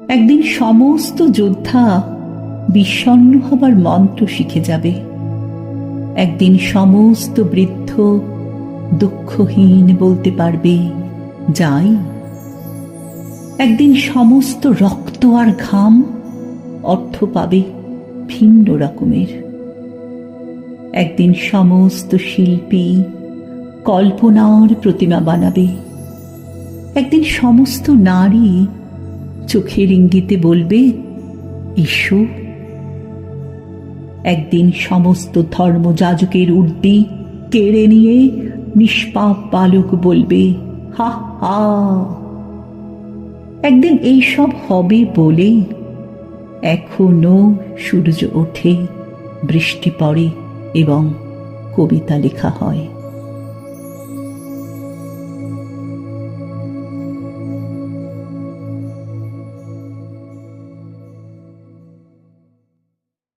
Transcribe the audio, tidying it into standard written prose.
একদিন সমস্ত যোদ্ধা বিষণ্ণ হবার মন্ত্র শিখে যাবে। একদিন সমস্ত বৃদ্ধ দুঃখহীন বলতে পারবে যাই। একদিন সমস্ত রক্ত আর ঘাম অর্থ পাবে ভিন্ন রকমের। একদিন সমস্ত শিল্পী কল্পনার প্রতিমা বানাবে। একদিন সমস্ত নারী চোখের ইঙ্গিতে বলবে এসো। একদিন সমস্ত ধর্মযাজকের উর্দি কেড়ে নিয়ে নিষ্পাপ বালক বলবে হা হা। একদিন এইসব হবে বলে এখনো সূর্য ওঠে, বৃষ্টি পড়ে এবং কবিতা লেখা হয়।